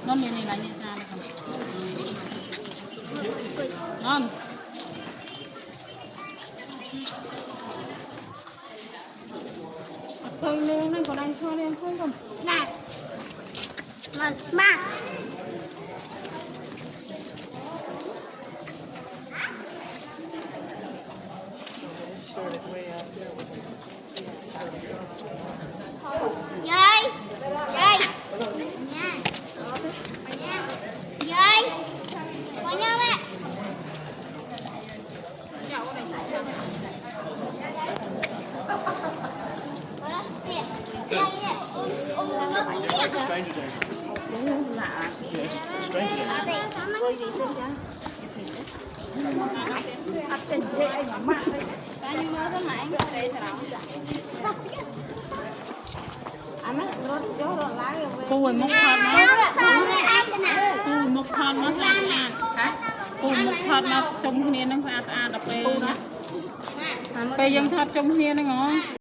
non này là như sao này không non thôi nương này còn anh cho em không này ba dây dây nha dây qua nhau mẹ Stranger days. Yes, stranger days. cô mốc thọt nó mốc thọt nó sao cô mốc thọt nó trong kia nó sao đập về bây giờ thọt trong kia nó ngon